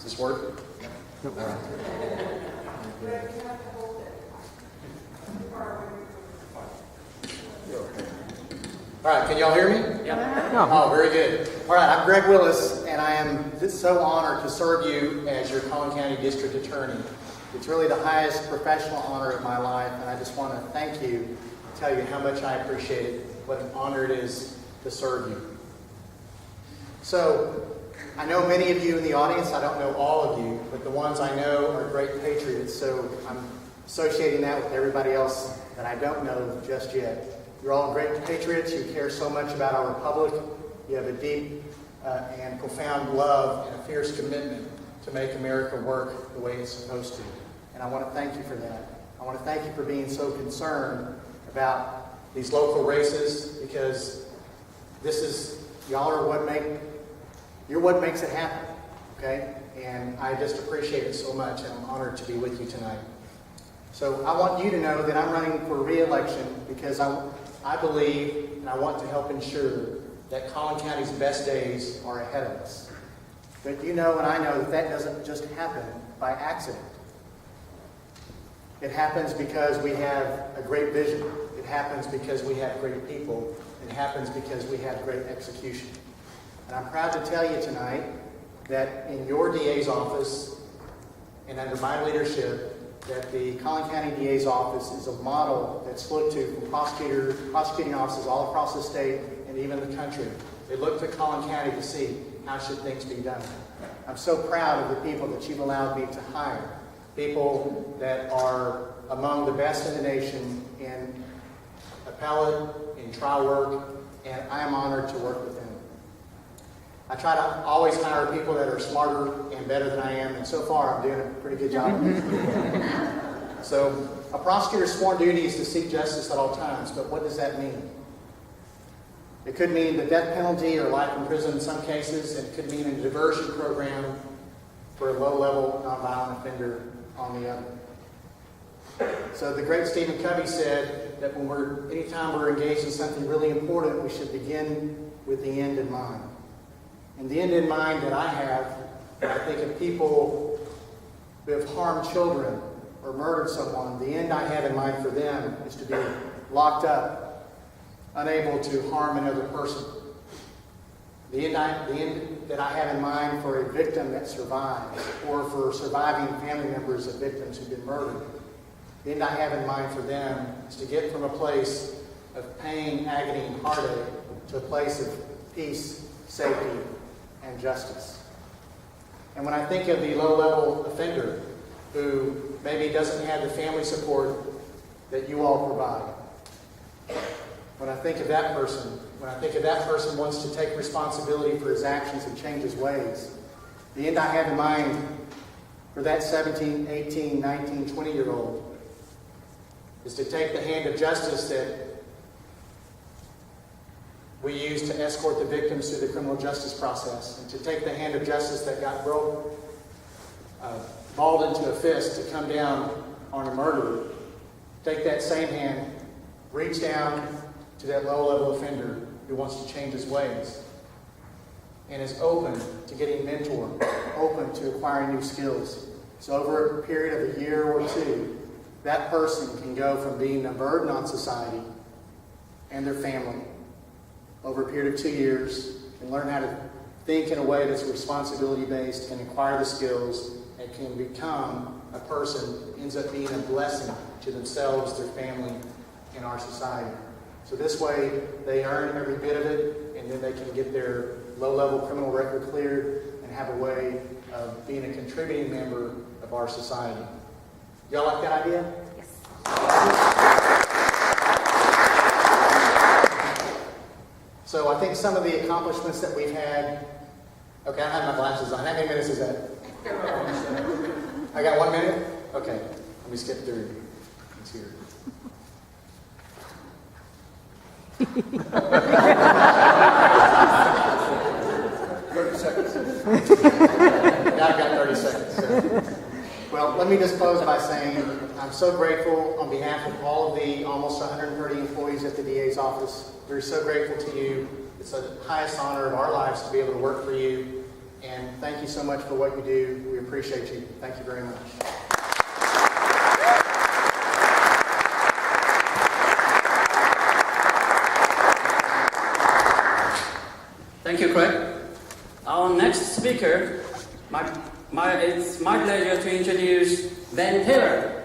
Does this work? Nope. All right. All right, can y'all hear me? Yeah. No. Oh, very good. All right, I'm Greg Willis, and I am just so honored to serve you as your Collin County District Attorney. It's really the highest professional honor of my life, and I just want to thank you, tell you how much I appreciate it, what an honor it is to serve you. So, I know many of you in the audience, I don't know all of you, but the ones I know are great patriots, so I'm associating that with everybody else that I don't know just yet. You're all great patriots. You care so much about our republic. You have a deep and profound love and a fierce commitment to make America work the way it's supposed to. And I want to thank you for that. I want to thank you for being so concerned about these local races, because y'all are you're what makes it happen, okay? And I just appreciate it so much, and I'm honored to be with you tonight. So I want you to know that I'm running for re-election because I believe and I want to help ensure that Collin County's best days are ahead of us. But you know and I know that that doesn't just happen by accident. It happens because we have a great vision. It happens because we have great people. It happens because we have great execution. And I'm proud to tell you tonight that in your DA's office and under my leadership, that the Collin County DA's office is a model that's looked to from prosecuting offices all across the state and even the country. They look to Collin County to see how should things be done. I'm so proud of the people that you've allowed me to hire, people that are among the best in the nation in appellate, in trial work, and I am honored to work with them. I try to always hire people that are smarter and better than I am, and so far I'm doing a pretty good job. So, a prosecutor's sworn duty is to seek justice at all times, but what does that mean? It could mean the death penalty or life in prison in some cases, and it could mean a diversion program for a low-level nonviolent offender on the other. So the great Stephen Covey said that anytime we're engaged in something really important, we should begin with the end in mind. And the end in mind that I have, when I think of people who have harmed children or murdered someone, the end I have in mind for them is to be locked up, unable to harm another person. The end that I have in mind for a victim that survives, or for surviving family members of victims who've been murdered, the end I have in mind for them is to get from a place of pain, agony, and heartache to a place of peace, safety, and justice. And when I think of the low-level offender who maybe doesn't have the family support that you all provide, when I think of that person wants to take responsibility for his actions and change his ways, the end I have in mind for that 17, 18, 19, 20-year-old is to take the hand of justice that we use to escort the victims through the criminal justice process, and to take the hand of justice that got balled into a fist to come down on a murderer, take that same hand, reach down to that low-level offender who wants to change his ways and is open to getting mentored, open to acquiring new skills. So over a period of a year or two, that person can go from being a burden on society and their family over a period of 2 years and learn how to think in a way that's responsibility-based and acquire the skills and can become a person who ends up being a blessing to themselves, their family, and our society. So this way, they earn every bit of it, and then they can get their low-level criminal record cleared and have a way of being a contributing member of our society. Y'all like that idea? Yes. So I think some of the accomplishments that we've had. Okay, I have my glasses on. How many minutes is that? I got 1 minute? Okay, let me skip through. Let's hear it. 30 seconds. Now I've got 30 seconds. So. Well, let me just close by saying I'm so grateful on behalf of all of the almost 130 employees at the DA's office. We're so grateful to you. It's the highest honor of our lives to be able to work for you. And thank you so much for what you do. We appreciate you. Thank you very much. Thank you, Craig. Our next speaker, it's my pleasure to introduce Ben Taylor.